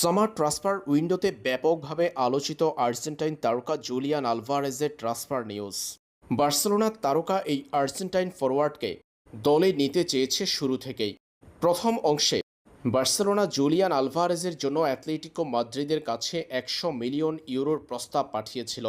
Summer transfer উইন্ডোতে ব্যাপকভাবে আলোচিত আর্জেন্টাইন তারকা জুলিয়ান আলভারেজের ট্রান্সফার নিউজ। বার্সেলোনার তারকা এই আর্জেন্টাইন ফরোয়ার্ডকে দলে নিতে চেয়েছে শুরু থেকেই। প্রথম অংশে বার্সেলোনা জুলিয়ান আলভারেজের জন্য অ্যাটলেটিকো মাদ্রিদের কাছে 100 মিলিয়ন ইউরোর প্রস্তাব পাঠিয়েছিল,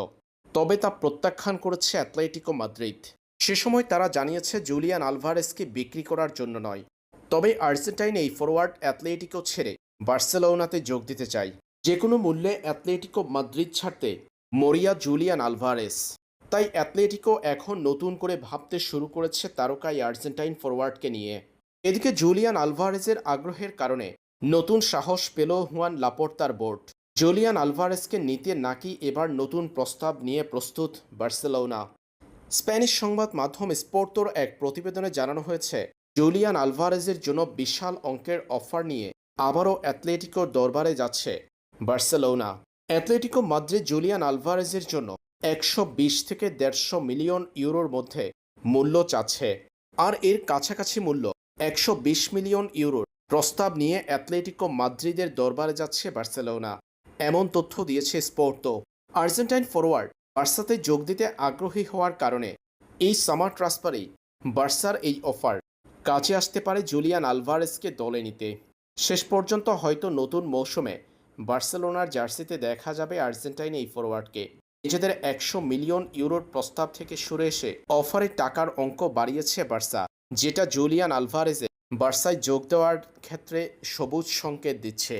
তবে তা প্রত্যাখ্যান করেছে অ্যাটলেটিকো মাদ্রিদ। সে সময় তারা জানিয়েছে জুলিয়ান আলভারেজকে বিক্রি করার জন্য নয়, তবে আর্জেন্টাইন এই ফরোয়ার্ড অ্যাটলেটিকো ছেড়ে বার্সেলোনাতে যোগ দিতে চাই। যে কোনো মূল্যে অ্যাটলেটিকো মাদ্রিদ ছাড়তে মরিয়া জুলিয়ান আলভারেজ। তাই অ্যাটলেটিকো এখন নতুন করে ভাবতে শুরু করেছে তারকা এই আর্জেন্টাইন ফরোয়ার্ডকে নিয়ে। এদিকে জুলিয়ান আলভারেজের আগ্রহের কারণে নতুন সাহস পেল হুয়ান লাপোর্তার বোর্ড। জুলিয়ান আলভারেজকে নিতে নাকি এবার নতুন প্রস্তাব নিয়ে প্রস্তুত বার্সেলোনা। স্প্যানিশ সংবাদ মাধ্যম স্পোর্তোর এক প্রতিবেদনে জানানো হয়েছে, জুলিয়ান আলভারেজের জন্য বিশাল অঙ্কের অফার নিয়ে আবারও অ্যাটলেটিকোর দরবারে যাচ্ছে বার্সেলোনা। অ্যাটলেটিকো মাদ্রিদ জুলিয়ান আলভারেজের জন্য 120 থেকে 150 মিলিয়ন ইউরোর মধ্যে মূল্য চাচ্ছে, আর এর কাছাকাছি মূল্য 120 মিলিয়ন ইউরোর প্রস্তাব নিয়ে অ্যাটলেটিকো মাদ্রিদের দরবারে যাচ্ছে বার্সেলোনা। এমন তথ্য দিয়েছে স্পোর্তো। আর্জেন্টাইন ফরোয়ার্ড বার্সাতে যোগ দিতে আগ্রহী হওয়ার কারণে এই সামার ট্রান্সফারেই বার্সার এই অফার কাজে আসতে পারে জুলিয়ান আলভারেজকে দলে নিতে। শেষ পর্যন্ত হয়তো নতুন মৌসুমে বার্সেলোনার জার্সিতে দেখা যাবে আর্জেন্টাইন এই ফরোয়ার্ডকে। নিজেদের 100 মিলিয়ন ইউরোর প্রস্তাব থেকে সরে এসে অফারে টাকার অঙ্ক বাড়িয়েছে বার্সা, যেটা জুলিয়ান আলভারেজে বার্সায় যোগ দেওয়ার ক্ষেত্রে সবুজ সংকেত দিচ্ছে।